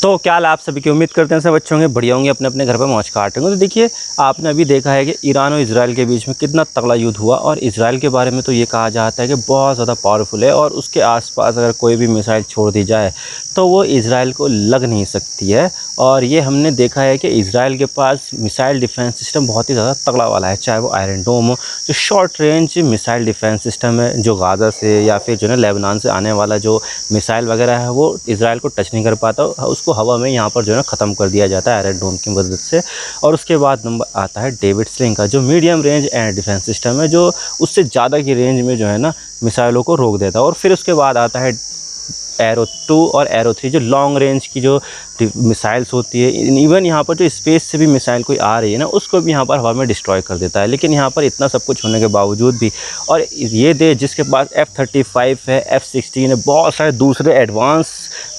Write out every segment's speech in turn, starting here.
तो क्या हाल आप सभी की, उम्मीद करते हैं सब अच्छे होंगे, बढ़िया होंगे, अपने अपने घर पर मौज काट रहे होंगे। तो देखिए, आपने अभी देखा है कि ईरान और इजराइल के बीच में कितना तगड़ा युद्ध हुआ। और इजराइल के बारे में तो ये कहा जाता है कि बहुत ज़्यादा पावरफुल है और उसके आसपास अगर कोई भी मिसाइल छोड़ दी जाए तो वो इजराइल को लग नहीं सकती है। और ये हमने देखा है कि इजराइल के पास मिसाइल डिफेंस सिस्टम बहुत ही ज़्यादा तगड़ा वाला है, चाहे वो आयरन डोम हो, जो short range missile defence system है, जो गाज़ा से या फिर जो है लेबनान से आने वाला जो मिसाइल वगैरह है वो इजराइल को टच नहीं कर पाता, उसको हवा में यहाँ पर जो है ना ख़त्म कर दिया जाता है आयरन डोम की मदद से। और उसके बाद नंबर आता है डेविड स्लिंग का, जो medium range air defence system है, जो उससे ज़्यादा की रेंज में जो है ना मिसाइलों को रोक देता है। और फिर उसके बाद आता है एरो 2 और एरो 3, जो लॉन्ग रेंज की जो मिसाइल्स होती है। इवन यहाँ पर जो स्पेस से भी मिसाइल कोई आ रही है ना, उसको भी यहाँ पर हवा में डिस्ट्रॉय कर देता है। लेकिन यहाँ पर इतना सब कुछ होने के बावजूद भी, और ये देश जिसके पास F-35 है, F-16 है, बहुत सारे दूसरे एडवांस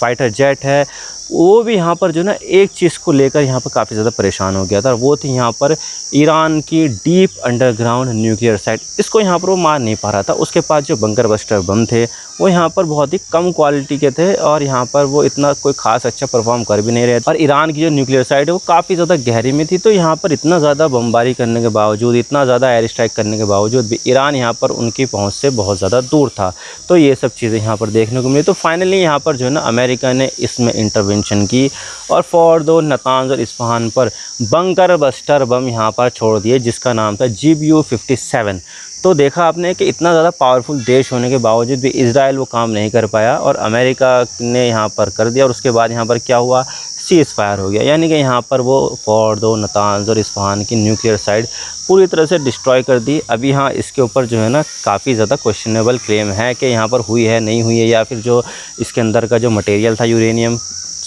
फाइटर जेट है, वो भी यहाँ पर जो ना एक चीज़ को लेकर यहाँ पर काफ़ी ज़्यादा परेशान हो गया था। और वो थी यहाँ पर ईरान की डीप अंडरग्राउंड न्यूक्लियर साइट। इसको यहाँ पर वो मार नहीं पा रहा था। उसके पास जो बंकर बस्टर बम थे वो यहाँ पर बहुत ही कम क्वालिटी के थे और यहाँ पर वो इतना कोई खास अच्छा परफॉर्म कर भी नहीं रहे। और ईरान की जो न्यूक्लियर साइट है वो काफ़ी ज़्यादा गहरी में थी। तो यहाँ पर इतना ज़्यादा बमबारी करने के बावजूद, इतना ज़्यादा एयर स्ट्राइक करने के बावजूद भी ईरान यहाँ पर उनकी पहुँच से बहुत ज़्यादा दूर था। तो ये सब चीज़ें यहाँ पर देखने को मिली। तो फाइनली यहाँ पर जो है ना अमेरिका ने इसमें इंटरवेंशन की और फोर्दो, नातांज और इस्फहान पर बंकर बस्टर बम यहाँ पर छोड़ दिए, जिसका नाम था GBU-57। तो देखा आपने कि इतना ज़्यादा पावरफुल देश होने के बावजूद भी इजराइल वो काम नहीं कर पाया और अमेरिका ने यहाँ पर कर दिया। और उसके बाद यहाँ पर क्या हुआ, सीज़ फायर हो गया। यानी कि यहाँ पर वो फोर्दो, नातांज और इस्फहान की न्यूक्लियर साइट पूरी तरह से डिस्ट्रॉय कर दी। अभी हाँ, इसके ऊपर जो है ना काफ़ी ज़्यादा क्वेश्चनेबल क्लेम है कि यहाँ पर हुई है, नहीं हुई है, या फिर जो इसके अंदर का जो मटेरियल था यूरेनियम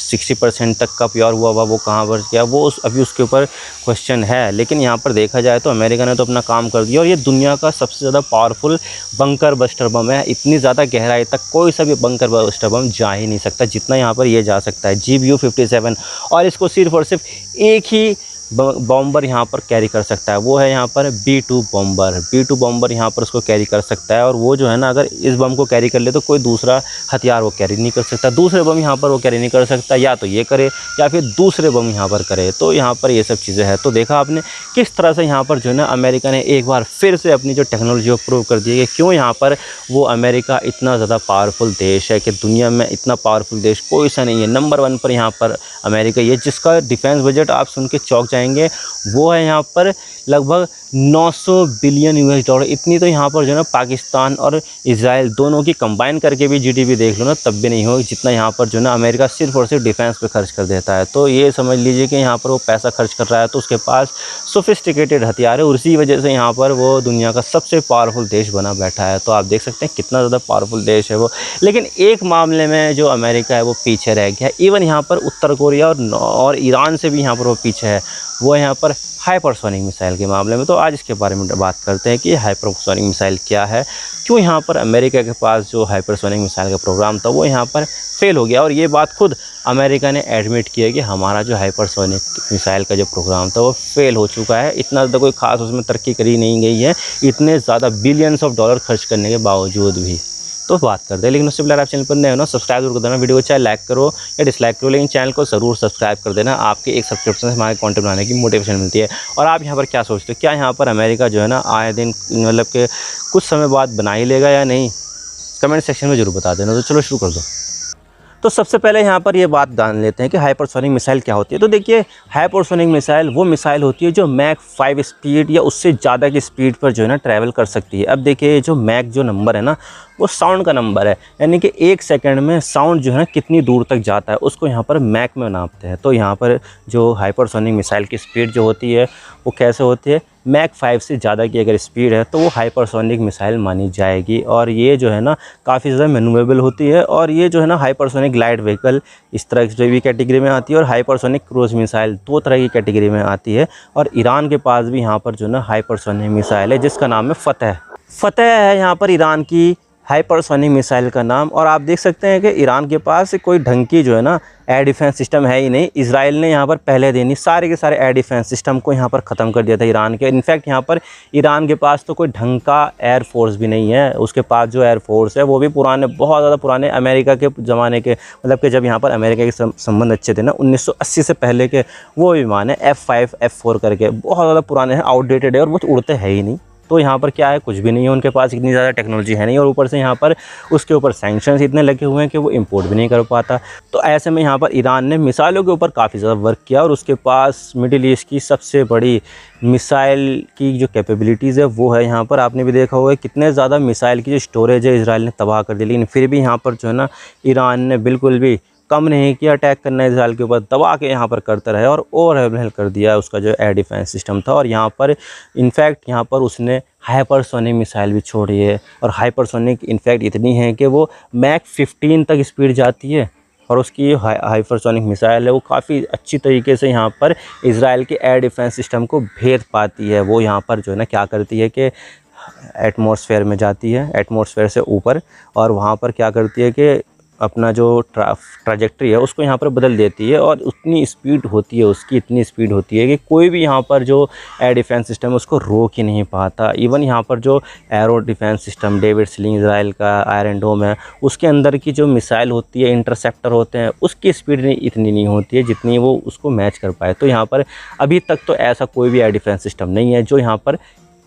60% तक का प्योर हुआ वो कहाँ पर गया, वो अभी उसके ऊपर क्वेश्चन है। लेकिन यहाँ पर देखा जाए तो अमेरिका ने तो अपना काम कर दिया और ये दुनिया का सबसे ज़्यादा पावरफुल बंकर बस्टर बम है। इतनी ज़्यादा गहराई तक कोई सा भी बंकर बस्टर बम जा ही नहीं सकता जितना यहाँ पर ये जा सकता है, GBU-57। और इसको सिर्फ और सिर्फ एक ही बॉम्बर यहाँ पर कैरी कर सकता है, वो है यहाँ पर B-2 बॉम्बर। B-2 बॉम्बर यहाँ पर उसको कैरी कर सकता है। और वो जो है ना, अगर इस बम को कैरी कर ले तो कोई दूसरा हथियार वो कैरी नहीं कर सकता, दूसरे बम यहाँ पर वो कैरी नहीं कर सकता। या तो ये करे या फिर दूसरे बम यहाँ पर करे। तो यहाँ पर ये सब चीज़ें हैं। तो देखा आपने किस तरह से यहाँ पर जो है ना अमेरिका ने एक बार फिर से अपनी जो टेक्नोलॉजी को प्रूव कर दी है कि क्यों यहाँ पर वो अमेरिका इतना ज़्यादा पावरफुल देश है, कि दुनिया में इतना पावरफुल देश कोई सा नहीं है। नंबर 1 पर यहाँ पर अमेरिका, ये जिसका डिफेंस बजट आप सुन के चौंक जाएंगे, वो है यहाँ पर लगभग 900 बिलियन US डॉलर। इतनी तो यहाँ पर जो है ना पाकिस्तान और इजराइल दोनों की कंबाइन करके भी GDP देख लो ना, तब भी नहीं हो जितना यहाँ पर जो है ना अमेरिका सिर्फ और सिर्फ डिफेंस पे खर्च कर देता है। तो ये समझ लीजिए कि यहाँ पर वो पैसा खर्च कर रहा है तो उसके पास सोफिस्टिकेटेड हथियार है, और इसी वजह से यहाँ पर वो दुनिया का सबसे पावरफुल देश बना बैठा है। तो आप देख सकते हैं कितना ज़्यादा पावरफुल देश है वो। लेकिन एक मामले में जो अमेरिका है वो पीछे रह गया। इवन यहाँ पर उत्तर कोरिया और ईरान से भी यहाँ पर वो पीछे है, वो यहाँ पर हाइपरसोनिक मिसाइल के मामले में। तो आज इसके बारे में बात करते हैं कि हाइपरसोनिक मिसाइल क्या है, क्यों यहाँ पर अमेरिका के पास जो हाइपरसोनिक मिसाइल का प्रोग्राम था वो यहाँ पर फेल हो गया। और ये बात खुद अमेरिका ने एडमिट की है कि हमारा जो हाइपरसोनिक मिसाइल का जो प्रोग्राम था वो फेल हो चुका है। इतना ज़्यादा कोई ख़ास उसमें तरक्की करी नहीं गई है, इतने ज़्यादा बिलियंस ऑफ डॉलर खर्च करने के बावजूद भी। तो बात करते हैं, लेकिन उससे पहले आप चैनल पर नए हो ना, सब्सक्राइब जरूर कर देना। वीडियो को चाहे लाइक करो या डिसलाइक करो, लेकिन चैनल को ज़रूर सब्सक्राइब कर देना। आपके एक सब्सक्रिप्शन से हमारे कंटेंट बनाने की मोटिवेशन मिलती है। और आप यहाँ पर क्या सोचते हो, क्या यहाँ पर अमेरिका जो है ना आए दिन मतलब कि कुछ समय बाद बना ही लेगा या नहीं, कमेंट सेक्शन में ज़रूर बता देना। तो चलो शुरू कर दो। तो सबसे पहले यहाँ पर ये बात जान लेते हैं कि हाइपरसोनिक मिसाइल क्या होती है। तो देखिए, हाइपरसोनिक मिसाइल वो मिसाइल होती है जो मैक 5 स्पीड या उससे ज़्यादा की स्पीड पर जो है ना ट्रैवल कर सकती है। अब देखिए, जो मैक जो नंबर है ना वो साउंड का नंबर है, यानी कि 1 सेकंड में साउंड जो है ना कितनी दूर तक जाता है उसको यहाँ पर मैक में नापते हैं। तो यहाँ पर जो हाइपरसोनिक मिसाइल की स्पीड जो होती है वो कैसे होती है, मैक 5 से ज़्यादा की अगर स्पीड है तो वो हाइपरसोनिक मिसाइल मानी जाएगी। और ये जो है ना काफ़ी ज़्यादा मैन्यूवेबल होती है। और ये जो है ना हाइपरसोनिक ग्लाइड व्हीकल इस तरह की भी कैटेगरी में आती है, और हाइपरसोनिक क्रूज मिसाइल 2 तरह की कैटेगरी में आती है। और ईरान के पास भी यहाँ पर जो है ना हाइपरसोनिक मिसाइल है जिसका नाम है फतेह है यहाँ पर ईरान की हाइपरसोनिक मिसाइल का नाम। और आप देख सकते हैं कि ईरान के पास कोई ढंग की जो है ना एयर डिफेंस सिस्टम है ही नहीं। इजराइल ने यहाँ पर पहले दिन ही सारे के सारे एयर डिफेंस सिस्टम को यहाँ पर ख़त्म कर दिया था ईरान के। इनफैक्ट यहाँ पर ईरान के पास तो कोई ढंग का एयर फोर्स भी नहीं है। उसके पास जो एयर फोर्स है वो भी पुराने, बहुत ज़्यादा पुराने अमेरिका के ज़माने के, मतलब कि जब यहाँ पर अमेरिका के संबंध अच्छे थे ना 1980 से पहले के वो विमान है F5 F4 करके, बहुत ज़्यादा पुराने हैं, आउटडेटेड है और वो उड़ते हैं ही नहीं। तो यहाँ पर क्या है, कुछ भी नहीं है उनके पास, इतनी ज़्यादा टेक्नोलॉजी है नहीं, और ऊपर से यहाँ पर उसके ऊपर सैंक्शंस इतने लगे हुए हैं कि वो इंपोर्ट भी नहीं कर पाता। तो ऐसे में यहाँ पर ईरान ने मिसाइलों के ऊपर काफ़ी ज़्यादा वर्क किया और उसके पास मिडिल ईस्ट की सबसे बड़ी मिसाइल की जो कैपेबिलिटीज़ है वो है। यहाँ पर आपने भी देखा होगा कितने ज़्यादा मिसाइल की जो स्टोरेज है इजराइल ने तबाह कर दी, लेकिन फिर भी यहाँ पर जो है ना ईरान ने बिल्कुल भी कम नहीं किया अटैक करना इजराइल के ऊपर, दबा के यहाँ पर करता रहे और ओवरहेल कर दिया उसका जो एयर डिफेंस सिस्टम था। और यहाँ पर इनफैक्ट यहाँ पर उसने हाइपरसोनिक मिसाइल भी छोड़ी है, और हाइपरसोनिक इनफैक्ट इतनी है कि वो मैक 15 तक स्पीड जाती है। और उसकी हाइपरसोनिक मिसाइल है वो काफ़ी अच्छी तरीके से यहाँ पर इजराइल के एयर डिफेंस सिस्टम को भेद पाती है। वो यहाँ पर जो है ना क्या करती है कि एटमॉस्फेयर में जाती है, एटमॉस्फेयर से ऊपर, और वहाँ पर क्या करती है कि अपना जो ट्रैजेक्टरी है उसको यहाँ पर बदल देती है, और उतनी स्पीड होती है उसकी, इतनी स्पीड होती है कि कोई भी यहाँ पर जो एयर डिफेंस सिस्टम है उसको रोक ही नहीं पाता। इवन यहाँ पर जो arrow defence system David sling Israel का आयरन डोम है उसके अंदर की जो मिसाइल होती है, इंटरसेप्टर होते हैं, उसकी स्पीड इतनी नहीं होती है जितनी वो उसको मैच कर पाए। तो यहाँ पर अभी तक तो ऐसा कोई भी एयर डिफेंस सिस्टम नहीं है जो यहाँ पर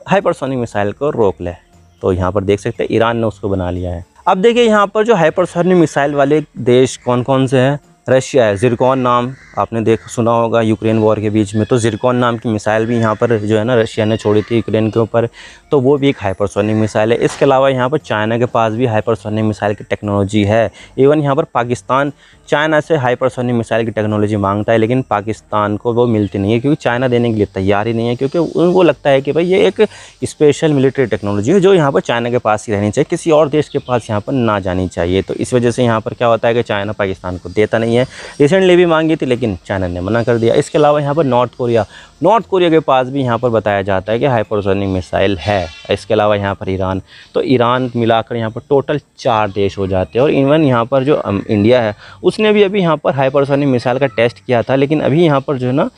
हाइपरसोनिक मिसाइल को रोक ले। तो यहाँ पर देख सकते हैं ईरान ने उसको बना लिया है। अब देखिए यहाँ पर जो हाइपरसोनिक मिसाइल वाले देश कौन कौन से हैं। रशिया है, जिरकॉन नाम आपने सुना होगा यूक्रेन वॉर के बीच में, तो जिरकॉन नाम की मिसाइल भी यहाँ पर जो है ना रशिया ने छोड़ी थी यूक्रेन के ऊपर, तो वो भी एक हाइपरसोनिक मिसाइल है। इसके अलावा यहाँ पर चाइना के पास भी हाइपरसोनिक मिसाइल की टेक्नोलॉजी है। इवन यहाँ पर पाकिस्तान चाइना से हाइपरसोनिक मिसाइल की टेक्नोलॉजी मांगता है, लेकिन पाकिस्तान को वो मिलती नहीं है क्योंकि चाइना देने के लिए तैयार ही नहीं है, क्योंकि उनको लगता है कि भाई ये एक स्पेशल मिलिट्री टेक्नोलॉजी है जो यहाँ पर चाइना के पास ही रहनी चाहिए, किसी और देश के पास यहाँ पर ना जानी चाहिए। तो इस वजह से यहाँ पर क्या होता है कि चाइना पाकिस्तान को देता नहीं है। रिसेंटली भी मांगी थी लेकिन चाइना ने मना कर दिया। इसके अलावा यहाँ पर नॉर्थ कोरिया के पास भी यहाँ पर बताया जाता है कि हाइपरसोनिक मिसाइल है। इसके अलावा यहाँ पर ईरान, तो ईरान मिलाकर यहाँ पर टोटल 4 देश हो जाते हैं। और इवन यहाँ पर जो इंडिया है उसने भी अभी यहाँ पर हाइपरसोनिक मिसाइल का टेस्ट किया था, लेकिन अभी यहाँ पर जो है ना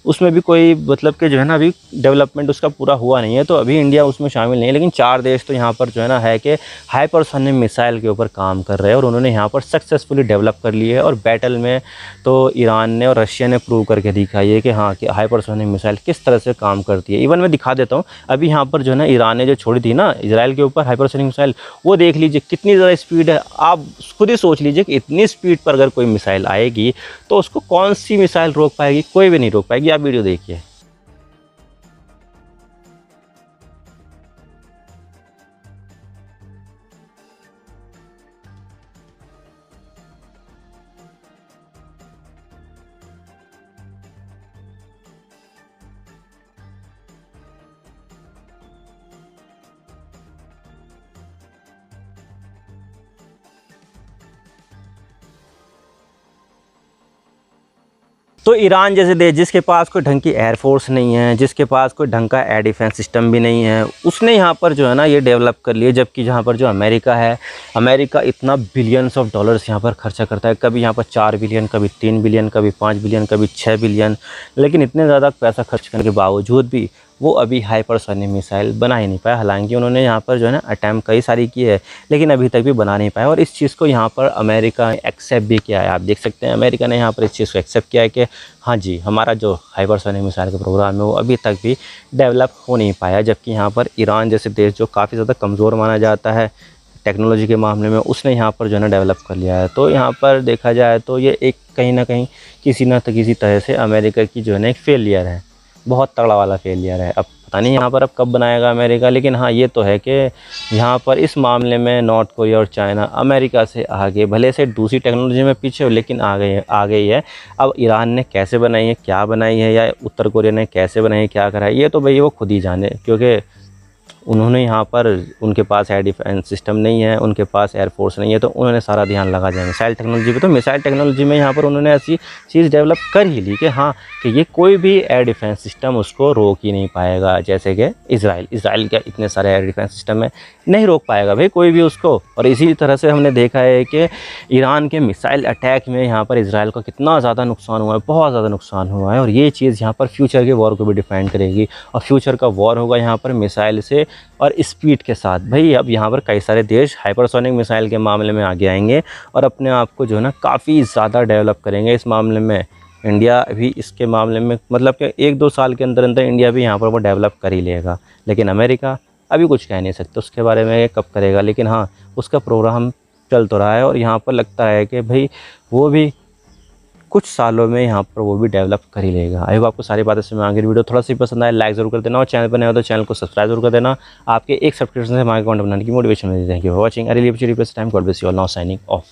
उसमें भी कोई मतलब कि जो है ना अभी डेवलपमेंट उसका पूरा हुआ नहीं है, तो अभी इंडिया उसमें शामिल नहीं है। लेकिन 4 देश तो यहाँ पर जो है ना है कि हाइपरसोनिक मिसाइल के ऊपर काम कर रहे हैं, और उन्होंने यहाँ पर सक्सेसफुली डेवलप कर लिए है। और बैटल में तो ईरान ने और रशिया ने प्रूव करके दिखाई है कि हाँ कि हाइपरसोनिक मिसाइल किस तरह से काम करती है। इवन मैं दिखा देता हूँ, अभी यहाँ पर जो है ना ईरान ने जो छोड़ी थी ना इजराइल के ऊपर हाइपरसोनिक मिसाइल, वो देख लीजिए कितनी ज़्यादा स्पीड है। आप खुद ही सोच लीजिए कि इतनी स्पीड पर अगर कोई मिसाइल आएगी तो उसको कौन सी मिसाइल रोक पाएगी, कोई भी नहीं रोक पाएगी। आप वीडियो देखिए। तो ईरान जैसे देश जिसके पास कोई ढंग की एयरफोर्स नहीं है, जिसके पास कोई ढंग का एयर डिफेंस सिस्टम भी नहीं है, उसने यहाँ पर जो है ना ये डेवलप कर लिए। जबकि जहाँ पर जो अमेरिका है, अमेरिका इतना बिलियंस ऑफ डॉलर्स यहाँ पर खर्चा करता है, कभी यहाँ पर 4 बिलियन, कभी 3 बिलियन, कभी 5 बिलियन, कभी 6 बिलियन, लेकिन इतने ज़्यादा पैसा खर्च करने के बावजूद भी वो अभी हाइपरसोनिक मिसाइल बना ही नहीं पाया। हालांकि उन्होंने यहाँ पर जो है ना अटैम्प्ट कई सारी की है, लेकिन अभी तक भी बना नहीं पाया। और इस चीज़ को यहाँ पर अमेरिका एक्सेप्ट भी किया है। आप देख सकते हैं अमेरिका ने यहाँ पर इस चीज़ को एक्सेप्ट किया है कि हाँ जी, हमारा जो हाइपरसोनिक मिसाइल का प्रोग्राम है वो अभी तक भी डेवलप हो नहीं पाया। जबकि यहाँ पर ईरान जैसे देश जो काफ़ी ज़्यादा कमज़ोर माना जाता है टेक्नोलॉजी के मामले में, उसने यहाँ पर जो है ना डेवलप कर लिया है। तो यहाँ पर देखा जाए तो ये एक कहीं ना कहीं किसी न किसी तरह से अमेरिका की जो है ना एक फेलियर है, बहुत तगड़ा वाला फेलियर है। अब पता नहीं यहाँ पर अब कब बनाएगा अमेरिका, लेकिन हाँ ये तो है कि यहाँ पर इस मामले में नॉर्थ कोरिया और चाइना अमेरिका से आगे, भले से दूसरी टेक्नोलॉजी में पीछे हो लेकिन आ गई है। अब ईरान ने कैसे बनाई है, क्या बनाई है, या उत्तर कोरिया ने कैसे बनाई है, क्या करा है, ये तो भाई वो खुद ही जाने, क्योंकि उन्होंने यहाँ पर, उनके पास एयर डिफेंस सिस्टम नहीं है, उनके पास एयरफोर्स नहीं है, तो उन्होंने सारा ध्यान लगा दिया मिसाइल टेक्नोलॉजी पे। तो मिसाइल टेक्नोलॉजी में यहाँ पर उन्होंने ऐसी चीज़ डेवलप कर ही ली कि हाँ, कि ये कोई भी एयर डिफेंस सिस्टम उसको रोक ही नहीं पाएगा। जैसे कि इज़राइल के इतने सारे एयर डिफेंस सिस्टम है, नहीं रोक पाएगा भाई कोई भी उसको। और इसी तरह से हमने देखा है कि ईरान के मिसाइल अटैक में यहाँ पर इज़राइल का कितना ज़्यादा नुकसान हुआ है, बहुत ज़्यादा नुकसान हुआ है। और ये चीज़ यहाँ पर फ्यूचर के वॉर को भी डिफाइन करेगी, और फ्यूचर का वॉर होगा यहाँ पर मिसाइल से और स्पीड के साथ। भाई अब यहाँ पर कई सारे देश हाइपरसोनिक मिसाइल के मामले में आगे आएंगे और अपने आप को जो है ना काफ़ी ज़्यादा डेवलप करेंगे इस मामले में। इंडिया भी इसके मामले में मतलब कि 1-2 साल के अंदर अंदर इंडिया भी यहाँ पर वो डेवलप कर ही लेगा। लेकिन अमेरिका अभी कुछ कह नहीं सकते उसके बारे में कब करेगा, लेकिन हाँ उसका प्रोग्राम चल तो रहा है और यहाँ पर लगता है कि भाई वो भी कुछ सालों में यहाँ पर वो भी डेवलप कर ही लेगा। आई होप आपको सारी बातें समझ में आ गई। वीडियो थोड़ा सी पसंद आए लाइक ज़रूर कर देना, और चैनल पर नए हो तो चैनल को सब्सक्राइब जरूर कर देना। आपके एक सब्सक्रिप्शन से हमारे कंटेंट बनाने की मोटिवेशन मिलती है। Thank you for watching. I really appreciate your time. God bless you all. Now signing off.